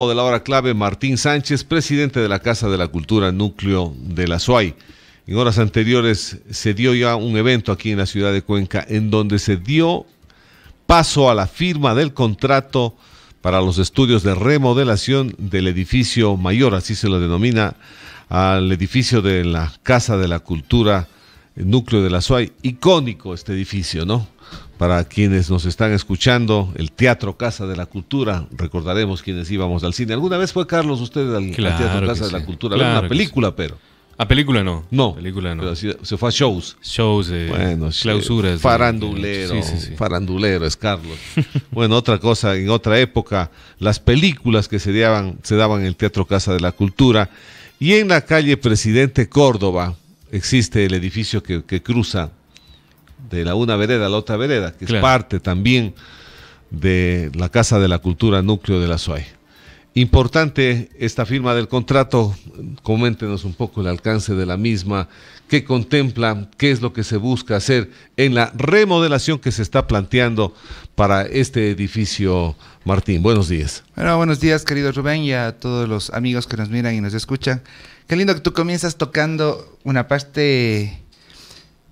De la hora clave, Martín Sánchez, presidente de la Casa de la Cultura Núcleo de la SUAY. En horas anteriores se dio ya un evento aquí en la ciudad de Cuenca en donde se dio paso a la firma del contrato para los estudios de remodelación del edificio mayor, así se lo denomina, al edificio de la Casa de la Cultura Núcleo de la SUAY. Icónico este edificio, ¿no? Para quienes nos están escuchando, el Teatro Casa de la Cultura, recordaremos quienes íbamos al cine. ¿Alguna vez fue, Carlos, usted al Teatro Casa de la Cultura? A ver una película, pero... ¿A película no? No, película no. Pero se fue a shows. Shows, bueno, clausuras. Farandulero, sí. Farandulero es Carlos. Bueno, otra cosa, en otra época, las películas que se daban en el Teatro Casa de la Cultura. Y en la calle Presidente Córdoba existe el edificio que cruza de la una vereda a la otra vereda, que es parte también de la Casa de la Cultura Núcleo de la SUAY. Importante esta firma del contrato. Coméntenos un poco el alcance de la misma, qué contempla, qué es lo que se busca hacer en la remodelación que se está planteando para este edificio. Martín, buenos días. Bueno, buenos días, querido Rubén, y a todos los amigos que nos miran y nos escuchan. Qué lindo que tú comienzas tocando una parte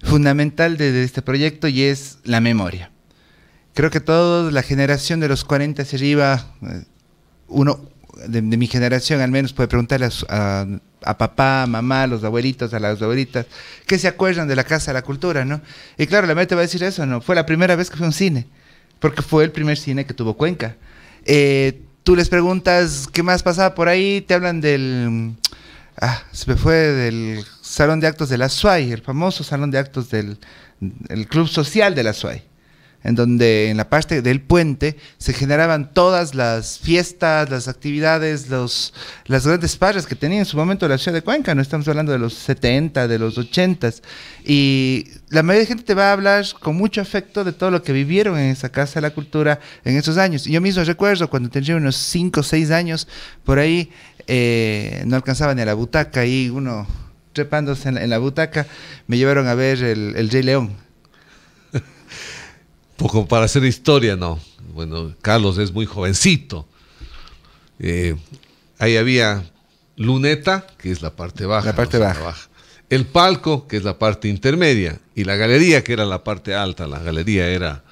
fundamental de este proyecto, y es la memoria. Creo que toda la generación de los 40 hacia arriba, uno de mi generación al menos, puede preguntarle a papá, a mamá, a los abuelitos, a las abuelitas, ¿qué se acuerdan de la Casa de la Cultura, no? Y claro, la mente va a decir eso, ¿no? Fue la primera vez que fue a un cine, porque fue el primer cine que tuvo Cuenca. Tú les preguntas qué más pasaba por ahí, te hablan del... se me fue del Salón de Actos de la SUAY, el famoso Salón de Actos del Club Social de la SUAY, en donde en la parte del puente se generaban todas las fiestas, las actividades, las grandes farras que tenía en su momento la ciudad de Cuenca. No estamos hablando de los 70, de los 80, y la mayoría de gente te va a hablar con mucho afecto de todo lo que vivieron en esa Casa de la Cultura en esos años. Y yo mismo recuerdo cuando tenía unos 5 o 6 años, por ahí no alcanzaba ni a la butaca, y uno trepándose en la butaca, me llevaron a ver el Rey León. Poco para hacer historia, no. Bueno, Carlos es muy jovencito. Ahí había luneta, que es la parte baja. La parte baja. El palco, que es la parte intermedia. Y la galería, que era la parte alta. La galería era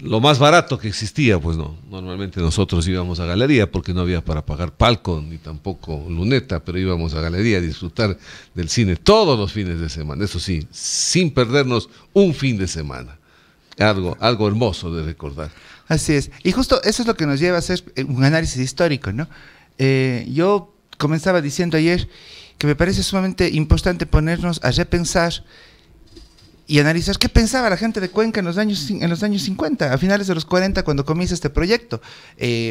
lo más barato que existía, pues no. Normalmente nosotros íbamos a galería porque no había para pagar palco, ni tampoco luneta, pero íbamos a galería a disfrutar del cine todos los fines de semana. Eso sí, sin perdernos un fin de semana. Algo hermoso de recordar. Así es. Y justo eso es lo que nos lleva a hacer un análisis histórico, ¿no? Yo comenzaba diciendo ayer que me parece sumamente importante ponernos a repensar y analizar qué pensaba la gente de Cuenca en los años 50, a finales de los 40, cuando comienza este proyecto.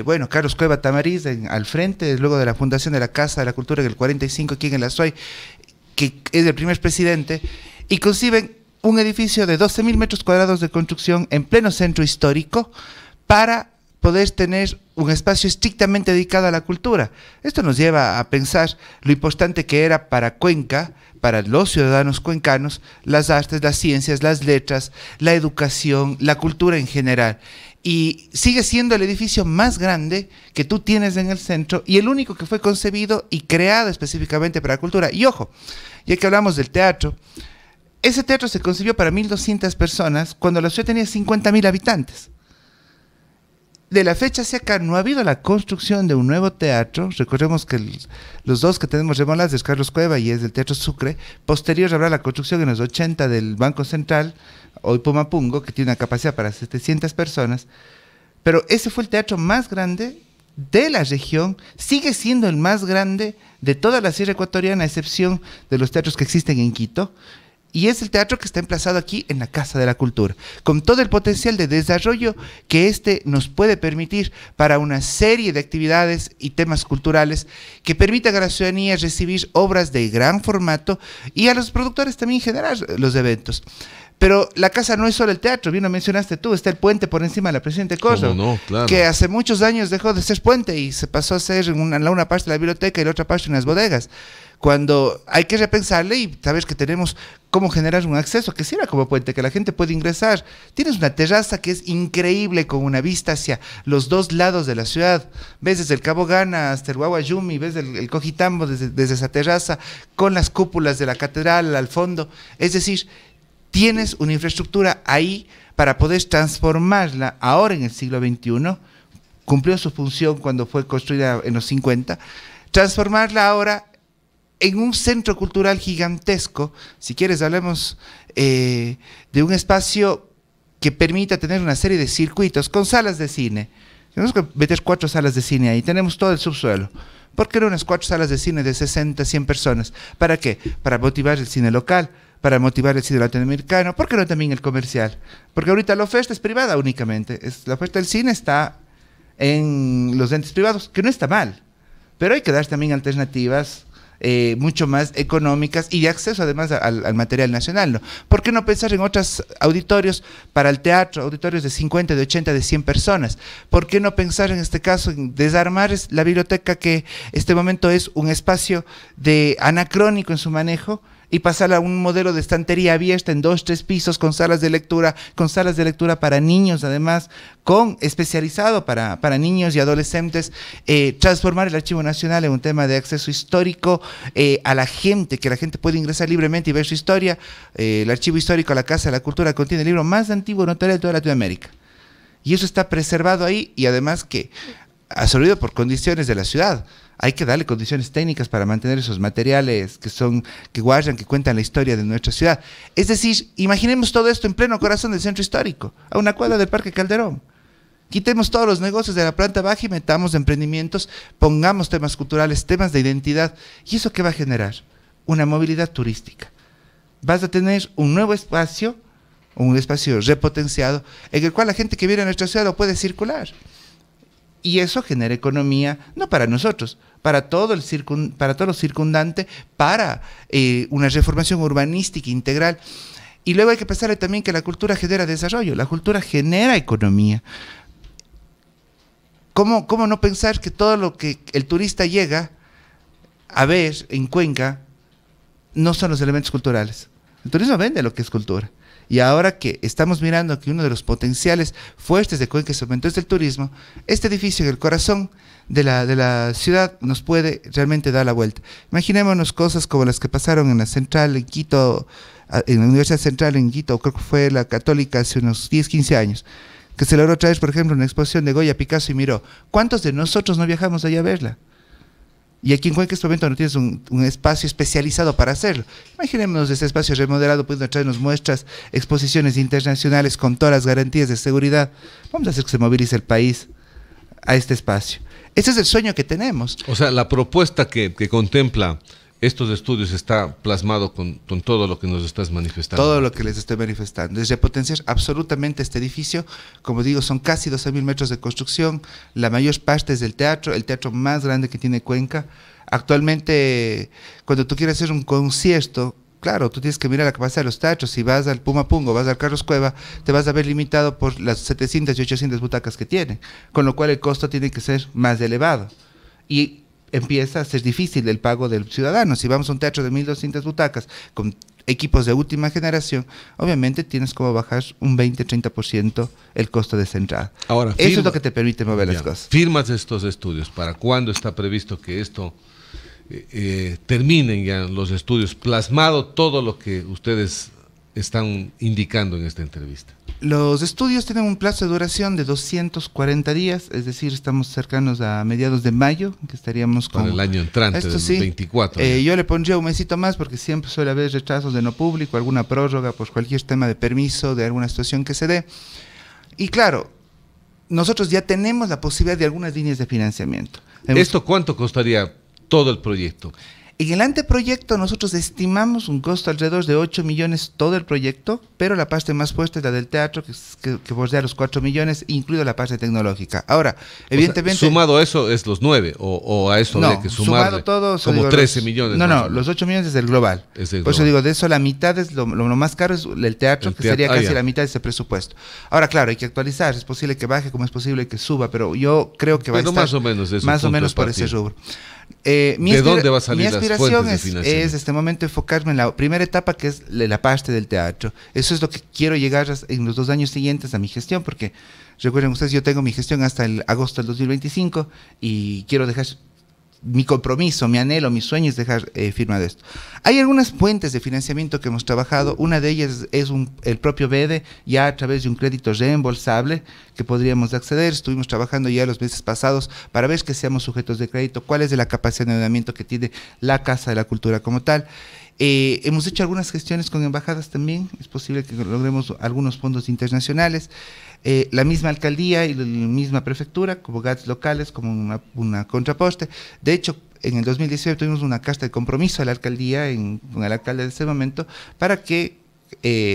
Bueno, Carlos Cueva Tamariz al frente, luego de la fundación de la Casa de la Cultura en el 45 aquí en la SUAY, que es el primer presidente, y conciben un edificio de 12.000 metros cuadrados de construcción en pleno centro histórico para poder tener un espacio estrictamente dedicado a la cultura. Esto nos lleva a pensar lo importante que era para Cuenca, para los ciudadanos cuencanos, las artes, las ciencias, las letras, la educación, la cultura en general. Y sigue siendo el edificio más grande que tú tienes en el centro, y el único que fue concebido y creado específicamente para la cultura. Y ojo, ya que hablamos del teatro, ese teatro se concibió para 1.200 personas cuando la ciudad tenía 50.000 habitantes. De la fecha hacia acá no ha habido la construcción de un nuevo teatro. Recordemos que los dos que tenemos remodelados es Carlos Cueva y es del Teatro Sucre. Posterior habrá la construcción en los 80 del Banco Central, hoy Pumapungo, que tiene una capacidad para 700 personas. Pero ese fue el teatro más grande de la región, sigue siendo el más grande de toda la Sierra Ecuatoriana, a excepción de los teatros que existen en Quito. Y es el teatro que está emplazado aquí en la Casa de la Cultura, con todo el potencial de desarrollo que este nos puede permitir para una serie de actividades y temas culturales que permitan a la ciudadanía recibir obras de gran formato y a los productores también generar los eventos. Pero la casa no es solo el teatro, bien lo mencionaste tú, está el puente por encima de la Presidente Córdoba, no, claro, que hace muchos años dejó de ser puente y se pasó a ser una parte de la biblioteca y la otra parte unas bodegas. Cuando hay que repensarle y sabes que tenemos cómo generar un acceso que sirva como puente, que la gente puede ingresar. Tienes una terraza que es increíble con una vista hacia los dos lados de la ciudad. Ves desde el Cabo Gana hasta el Guaguayumi, ves el Cojitambo desde esa terraza, con las cúpulas de la catedral al fondo. Es decir, tienes una infraestructura ahí para poder transformarla ahora en el siglo XXI. Cumplió su función cuando fue construida en los 50. Transformarla ahora en un centro cultural gigantesco. Si quieres, hablemos de un espacio que permita tener una serie de circuitos con salas de cine. Tenemos que meter 4 salas de cine ahí, tenemos todo el subsuelo. ¿Por qué no unas 4 salas de cine de 60, 100 personas? ¿Para qué? Para motivar el cine local, para motivar el cine latinoamericano. ¿Por qué no también el comercial? Porque ahorita la oferta es privada únicamente. La oferta del cine está en los entes privados, que no está mal, pero hay que dar también alternativas mucho más económicas y de acceso además al material nacional, ¿no? ¿Por qué no pensar en otros auditorios para el teatro, auditorios de 50, de 80, de 100 personas? ¿Por qué no pensar en este caso en desarmar la biblioteca, que este momento es un espacio anacrónico en su manejo, y pasar a un modelo de estantería abierta en 2, 3 pisos con salas de lectura para niños, además, especializado para niños y adolescentes, transformar el Archivo Nacional en un tema de acceso histórico a la gente, que la gente puede ingresar libremente y ver su historia. El Archivo Histórico de la Casa de la Cultura contiene el libro más antiguo notarial de toda Latinoamérica. Y eso está preservado ahí, y además que absorbido por condiciones de la ciudad. Hay que darle condiciones técnicas para mantener esos materiales que guardan, que cuentan la historia de nuestra ciudad. Es decir, imaginemos todo esto en pleno corazón del centro histórico, a una cuadra del Parque Calderón. Quitemos todos los negocios de la planta baja y metamos emprendimientos, pongamos temas culturales, temas de identidad. ¿Y eso qué va a generar? Una movilidad turística. Vas a tener un nuevo espacio, un espacio repotenciado, en el cual la gente que viene a nuestra ciudad lo puede circular. Y eso genera economía, no para nosotros, para todo lo circundante, para una reformación urbanística integral. Y luego hay que pensar también que la cultura genera desarrollo, la cultura genera economía. ¿Cómo no pensar que todo lo que el turista llega a ver en Cuenca no son los elementos culturales? El turismo vende lo que es cultura. Y ahora que estamos mirando que uno de los potenciales fuertes de Cuenca en este momento es el turismo, este edificio en el corazón de la ciudad nos puede realmente dar la vuelta. Imaginémonos cosas como las que pasaron en la central en Quito, en la Universidad Central en Quito, creo que fue la Católica hace unos 10, 15 años, que se logró traer, por ejemplo, una exposición de Goya, Picasso y Miró. ¿Cuántos de nosotros no viajamos allá a verla? Y aquí en Cuenca en este momento no tienes un espacio especializado para hacerlo. Imaginémonos ese espacio remodelado, pudiendo traernos muestras, exposiciones internacionales con todas las garantías de seguridad. Vamos a hacer que se movilice el país a este espacio. Ese es el sueño que tenemos. O sea, la propuesta que contempla estos estudios está plasmado con todo lo que nos estás manifestando. Todo lo que les estoy manifestando. Es repotenciar absolutamente este edificio. Como digo, son casi 12.000 metros de construcción. La mayor parte es del teatro, el teatro más grande que tiene Cuenca. Actualmente, cuando tú quieres hacer un concierto, claro, tú tienes que mirar la capacidad de los teatros. Si vas al Pumapungo, vas al Carlos Cueva, te vas a ver limitado por las 700 y 800 butacas que tiene, con lo cual el costo tiene que ser más elevado. Y empieza a ser difícil el pago del ciudadano. Si vamos a un teatro de 1.200 butacas con equipos de última generación, obviamente tienes como bajar un 20-30% el costo de esa entrada. Ahora, eso es lo que te permite mover las cosas. ¿Firmas estos estudios? ¿Para cuándo está previsto que esto terminen ya los estudios, plasmado todo lo que ustedes están indicando en esta entrevista? Los estudios tienen un plazo de duración de 240 días, es decir, estamos cercanos a mediados de mayo, que estaríamos con el año entrante, del 24. Yo le pondría un mesito más porque siempre suele haber retrasos de no público, alguna prórroga por cualquier tema de permiso, de alguna situación que se dé. Y claro, nosotros ya tenemos la posibilidad de algunas líneas de financiamiento. ¿Esto cuánto costaría todo el proyecto? En el anteproyecto nosotros estimamos un costo alrededor de 8 millones todo el proyecto, pero la parte más fuerte es la del teatro, que bordea los 4 millones, incluido la parte tecnológica. Ahora, evidentemente... O sea, sumado a eso es los 9, o a eso habría que sumarle sumado todo, como digo, 13 millones. No, los 8 millones es el global. Por eso digo, de eso la mitad es lo más caro, es el teatro, que sería casi la mitad de ese presupuesto. Ahora, claro, hay que actualizar, es posible que baje como es posible que suba, pero yo creo que va a estar más o menos por ese rubro. ¿De dónde va a salir mi aspiración las fuentes de es este momento enfocarme en la primera etapa, que es la parte del teatro. Eso es lo que quiero llegar en los 2 años siguientes a mi gestión, porque recuerden ustedes, yo tengo mi gestión hasta el agosto del 2025 y quiero dejar mi compromiso, mi anhelo, mi sueño es dejar firmado esto. Hay algunas fuentes de financiamiento que hemos trabajado. Una de ellas es el propio BEDE, ya a través de un crédito reembolsable que podríamos acceder. Estuvimos trabajando ya los meses pasados para ver que seamos sujetos de crédito, cuál es la capacidad de endeudamiento que tiene la Casa de la Cultura como tal. Hemos hecho algunas gestiones con embajadas también, es posible que logremos algunos fondos internacionales. La misma alcaldía y la misma prefectura, como GATS locales, como una contraposte. De hecho, en el 2019 tuvimos una carta de compromiso a la alcaldía, con el alcalde de ese momento, para que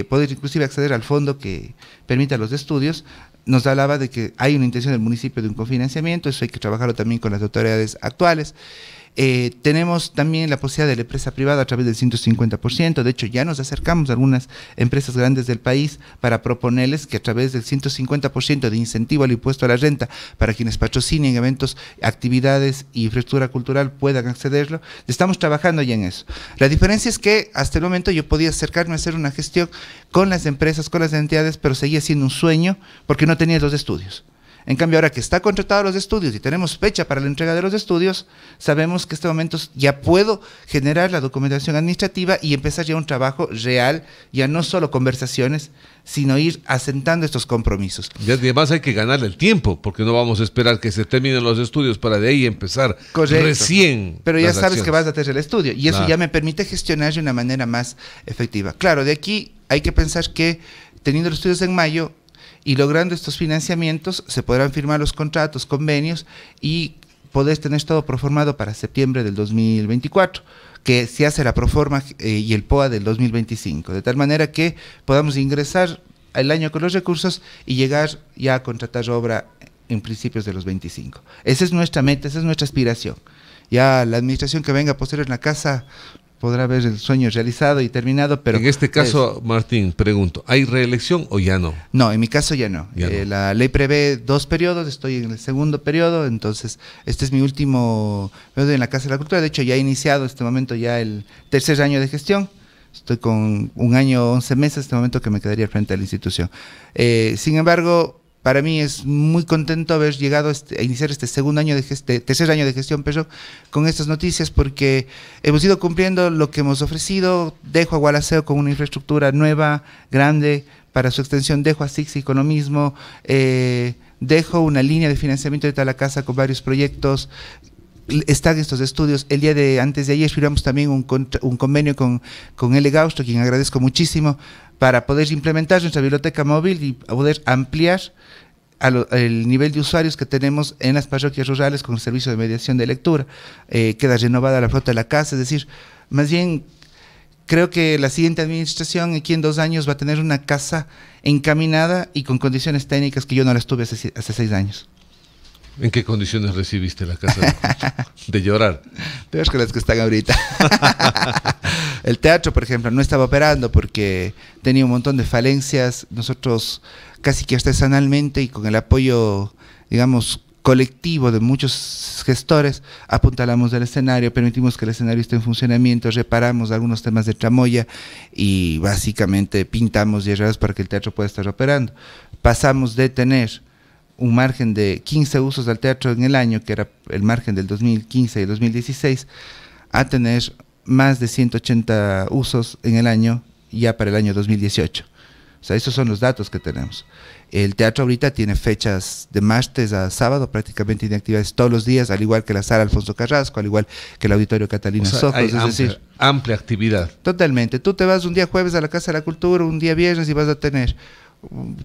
poder inclusive acceder al fondo que permita los estudios. Nos hablaba de que hay una intención del municipio de un cofinanciamiento, eso hay que trabajarlo también con las autoridades actuales. Tenemos también la posibilidad de la empresa privada a través del 150%. De hecho, ya nos acercamos a algunas empresas grandes del país para proponerles que a través del 150% de incentivo al impuesto a la renta para quienes patrocinen eventos, actividades y infraestructura cultural puedan accederlo. Estamos trabajando ya en eso. La diferencia es que hasta el momento yo podía acercarme a hacer una gestión con las empresas, con las entidades, pero seguía siendo un sueño porque no tenía los estudios. En cambio, ahora que está contratado los estudios y tenemos fecha para la entrega de los estudios, sabemos que en este momento ya puedo generar la documentación administrativa y empezar ya un trabajo real, ya no solo conversaciones, sino ir asentando estos compromisos. Y además hay que ganarle el tiempo, porque no vamos a esperar que se terminen los estudios para de ahí empezar. Correcto. Recién. Pero ya sabes acciones. Que vas a tener el estudio y eso claro. Ya me permite gestionar de una manera más efectiva. Claro, de aquí hay que pensar que teniendo los estudios en mayo, y logrando estos financiamientos se podrán firmar los contratos, convenios y poder tener todo proformado para septiembre del 2024, que se hace la proforma y el POA del 2025, de tal manera que podamos ingresar el año con los recursos y llegar ya a contratar obra en principios de los 25. Esa es nuestra meta, esa es nuestra aspiración. Ya la administración que venga posterior en la casa podrá ver el sueño realizado y terminado, pero... En este caso, Martín, pregunto, ¿hay reelección o ya no? No, en mi caso ya no. La ley prevé 2 periodos, estoy en el segundo periodo, entonces este es mi último periodo en la Casa de la Cultura. De hecho, ya he iniciado en este momento ya el 3er año de gestión. Estoy con 1 año 11 meses en este momento que me quedaría frente a la institución. Sin embargo, para mí es muy contento haber llegado a iniciar este segundo año tercer año de gestión, con estas noticias, porque hemos ido cumpliendo lo que hemos ofrecido. Dejo a Gualaceo con una infraestructura nueva, grande, para su extensión. Dejo a Sixi con lo mismo. Dejo una línea de financiamiento de la casa con varios proyectos. Están estos estudios. El día de antes de ayer firmamos también un convenio con L. Gausto, a quien agradezco muchísimo, para poder implementar nuestra biblioteca móvil y poder ampliar el nivel de usuarios que tenemos en las parroquias rurales con el servicio de mediación de lectura. Queda renovada la flota de la casa, es decir, más bien creo que la siguiente administración aquí en 2 años va a tener una casa encaminada y con condiciones técnicas que yo no las tuve hace 6 años. ¿En qué condiciones recibiste la casa de llorar? Peor que las que están ahorita. El teatro, por ejemplo, no estaba operando porque tenía un montón de falencias. Nosotros casi que artesanalmente y con el apoyo, digamos, colectivo de muchos gestores, apuntalamos del escenario, permitimos que el escenario esté en funcionamiento, reparamos algunos temas de tramoya y básicamente pintamos y arreglamos para que el teatro pueda estar operando. Pasamos de tener un margen de 15 usos del teatro en el año, que era el margen del 2015 y 2016, a tener más de 180 usos en el año ya para el año 2018. O sea, esos son los datos que tenemos. El teatro ahorita tiene fechas de martes a sábado, prácticamente tiene actividades todos los días, al igual que la sala Alfonso Carrasco, al igual que el auditorio Catalina Sojos. Hay amplia actividad. Totalmente. Tú te vas un día jueves a la Casa de la Cultura, un día viernes y vas a tener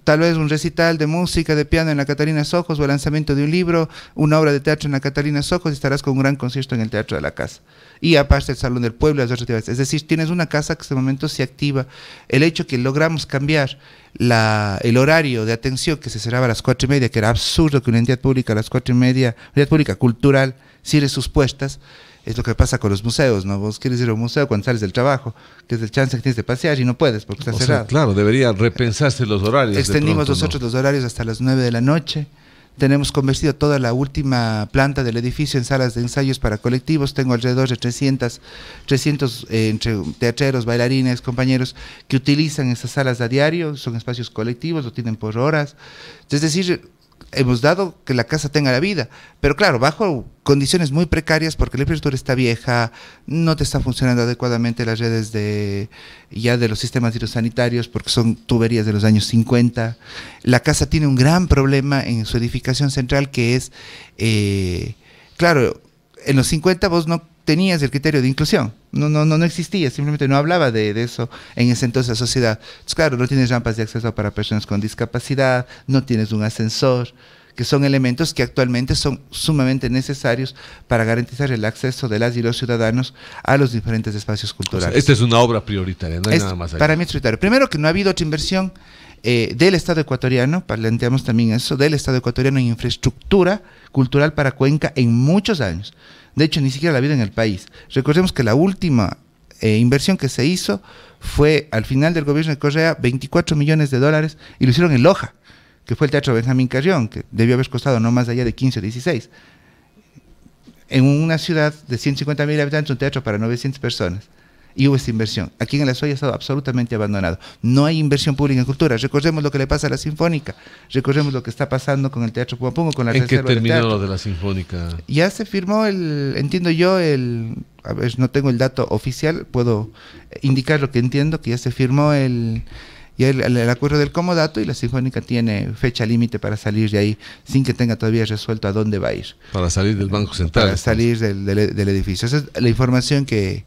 tal vez un recital de música, de piano en la Catalina Sojos, o el lanzamiento de un libro, una obra de teatro en la Catalina Sojos, y estarás con un gran concierto en el Teatro de la Casa. Y aparte el Salón del Pueblo y las otras actividades. Es decir, tienes una casa que en este momento se activa. El hecho que logramos cambiar el horario de atención, que se cerraba a las 4:30, que era absurdo que una entidad pública a las 4:30, entidad pública cultural, cierre sus puertas. Es lo que pasa con los museos, ¿no? Vos quieres ir a un museo cuando sales del trabajo, que es el chance que tienes de pasear y no puedes porque está cerrado. Sea, claro, debería repensarse los horarios. Extendimos nosotros los horarios hasta las 9 de la noche. Tenemos convertido toda la última planta del edificio en salas de ensayos para colectivos. Tengo alrededor de 300 entre teatreros, bailarines, compañeros que utilizan esas salas a diario. Son espacios colectivos, lo tienen por horas. Es decir, hemos dado que la casa tenga la vida, pero claro, bajo condiciones muy precarias porque la infraestructura está vieja, no te está funcionando adecuadamente las redes de los sistemas hidrosanitarios porque son tuberías de los años 50. La casa tiene un gran problema en su edificación central que es, claro, en los 50 vos no tenías el criterio de inclusión, no existía, simplemente no hablaba de eso en ese entonces la sociedad. Entonces, claro, no tienes rampas de acceso para personas con discapacidad, no tienes un ascensor, que son elementos que actualmente son sumamente necesarios para garantizar el acceso de las y los ciudadanos a los diferentes espacios culturales. O sea, esta es una obra prioritaria, no hay nada más allá. Para mí es prioritario. Primero, que no ha habido otra inversión del Estado ecuatoriano, planteamos también eso, del Estado ecuatoriano en infraestructura cultural para Cuenca en muchos años. De hecho, ni siquiera la vida en el país. Recordemos que la última inversión que se hizo fue al final del gobierno de Correa, $24 millones, y lo hicieron en Loja, que fue el Teatro Benjamín Carrión, que debió haber costado no más allá de 15 o 16. En una ciudad de 150.000 habitantes, un teatro para 900 personas. Y hubo esta inversión. Aquí en La Soya ha estado absolutamente abandonado. No hay inversión pública en cultura. Recordemos lo que le pasa a la Sinfónica. Recordemos lo que está pasando con el Teatro Pumapungo, con la reserva de teatro. ¿En qué terminó lo de la Sinfónica? Ya se firmó entiendo yo, a ver, no tengo el dato oficial, puedo indicar lo que entiendo, que ya se firmó el acuerdo del comodato y la Sinfónica tiene fecha límite para salir de ahí sin que tenga todavía resuelto a dónde va a ir. Para salir del Banco Central. Para salir del edificio. Esa es la información que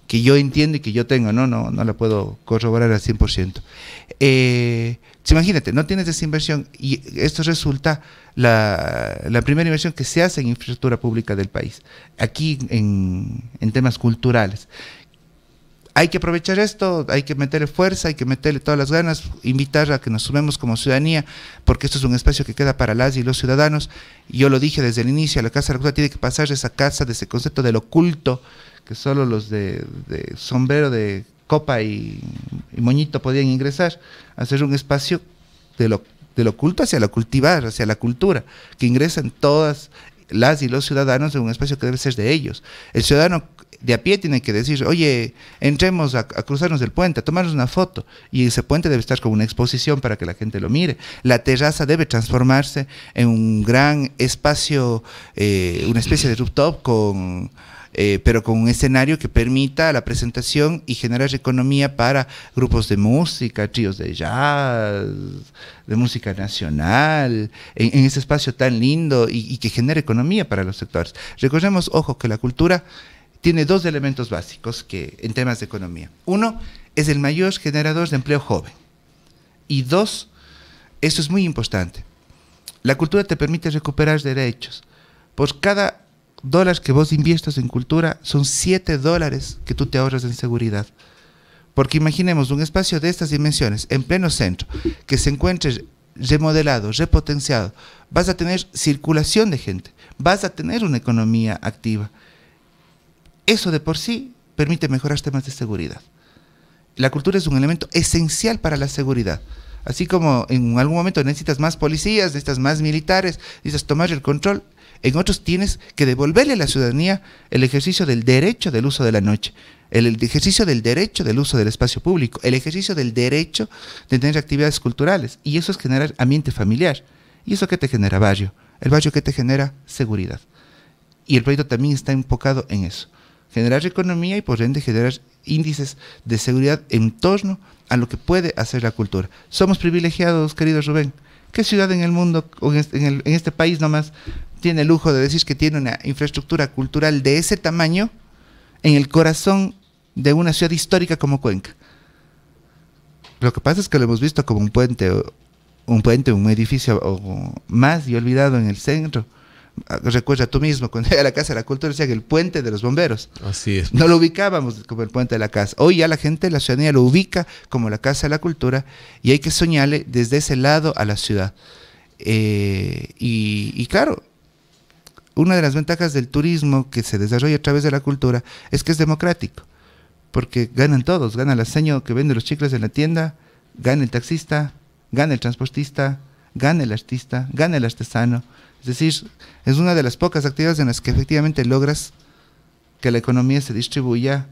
yo entiendo y que yo tengo, no la puedo corroborar al 100%. Imagínate, no tienes esa inversión y esto resulta la primera inversión que se hace en infraestructura pública del país, aquí en temas culturales. Hay que aprovechar esto, hay que meterle fuerza, hay que meterle todas las ganas, invitar a que nos sumemos como ciudadanía, porque esto es un espacio que queda para las y los ciudadanos. Yo lo dije desde el inicio, la Casa de la Cultura tiene que pasar de esa casa, de ese concepto del oculto, que solo los de sombrero de copa y moñito podían ingresar, a hacer un espacio del oculto hacia la cultivar, hacia la cultura, que ingresen todas las y los ciudadanos en un espacio que debe ser de ellos. El ciudadano de a pie tiene que decir, oye, entremos a cruzarnos el puente, a tomarnos una foto, y ese puente debe estar como una exposición para que la gente lo mire. La terraza debe transformarse en un gran espacio, una especie de rooftop pero con un escenario que permita la presentación y generar economía para grupos de música, tríos de jazz, de música nacional, en ese espacio tan lindo y que genere economía para los sectores. Recordemos, ojo, que la cultura tiene dos elementos básicos en temas de economía. Uno, es el mayor generador de empleo joven. Y dos, esto es muy importante, la cultura te permite recuperar derechos. Por cada $1 que vos inviertas en cultura, son $7 que tú te ahorras en seguridad. Porque imaginemos un espacio de estas dimensiones, en pleno centro, que se encuentre remodelado, repotenciado, vas a tener circulación de gente, vas a tener una economía activa. Eso de por sí permite mejorar temas de seguridad. La cultura es un elemento esencial para la seguridad. Así como en algún momento necesitas más policías, necesitas más militares, necesitas tomar el control, en otros tienes que devolverle a la ciudadanía el ejercicio del derecho del uso de la noche, el ejercicio del derecho del uso del espacio público, el ejercicio del derecho de tener actividades culturales. Y eso es generar ambiente familiar. ¿Y eso qué te genera? Barrio. El barrio que te genera seguridad. Y el proyecto también está enfocado en eso. Generar economía y por ende generar índices de seguridad en torno a lo que puede hacer la cultura. Somos privilegiados, querido Rubén. ¿Qué ciudad en el mundo, o en este país nomás, tiene el lujo de decir que tiene una infraestructura cultural de ese tamaño en el corazón de una ciudad histórica como Cuenca? Lo que pasa es que lo hemos visto como un puente, un edificio o más y olvidado en el centro. Recuerda tú mismo, cuando era la Casa de la Cultura decían el puente de los bomberos. Así es. No lo ubicábamos como el puente de la casa. Hoy ya la gente, la ciudadanía lo ubica como la Casa de la Cultura y hay que soñarle desde ese lado a la ciudad. Y claro, una de las ventajas del turismo que se desarrolla a través de la cultura es que es democrático, porque ganan todos, gana el señor que vende los chicles en la tienda, gana el taxista, gana el transportista, gana el artista, gana el artesano. Es decir, es una de las pocas actividades en las que efectivamente logras que la economía se distribuya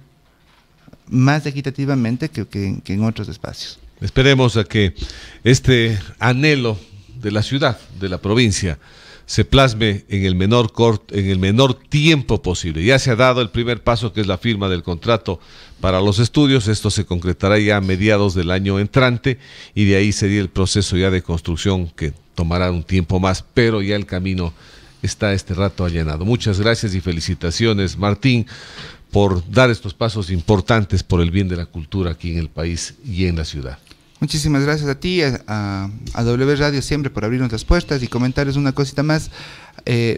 más equitativamente que en otros espacios. Esperemos a que este anhelo de la ciudad, de la provincia, se plasme en el menor tiempo posible. Ya se ha dado el primer paso, que es la firma del contrato para los estudios. Esto se concretará ya a mediados del año entrante y de ahí sería el proceso ya de construcción, que tomará un tiempo más, pero ya el camino está este rato allanado. Muchas gracias y felicitaciones, Martín, por dar estos pasos importantes por el bien de la cultura aquí en el país y en la ciudad. Muchísimas gracias a ti, a W Radio siempre por abrirnos las puertas, y comentarles una cosita más.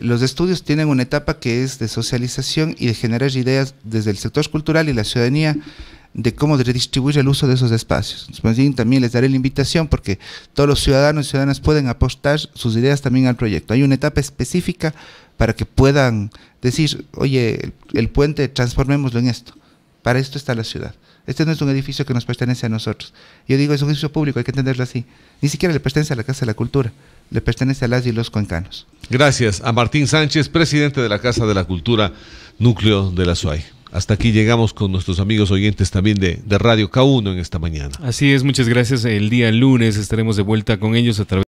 Los estudios tienen una etapa que es de socialización y de generar ideas desde el sector cultural y la ciudadanía de cómo redistribuir el uso de esos espacios. Entonces, también les daré la invitación, porque todos los ciudadanos y ciudadanas pueden apostar sus ideas también al proyecto. Hay una etapa específica para que puedan decir, oye, el puente transformémoslo en esto. Para esto está la ciudad. Este no es un edificio que nos pertenece a nosotros. Yo digo, es un edificio público, hay que entenderlo así. Ni siquiera le pertenece a la Casa de la Cultura, le pertenece a las y los cuencanos. Gracias a Martín Sánchez, presidente de la Casa de la Cultura, núcleo de la SUAY. Hasta aquí llegamos con nuestros amigos oyentes también de Radio K1 en esta mañana. Así es, muchas gracias. El día lunes estaremos de vuelta con ellos a través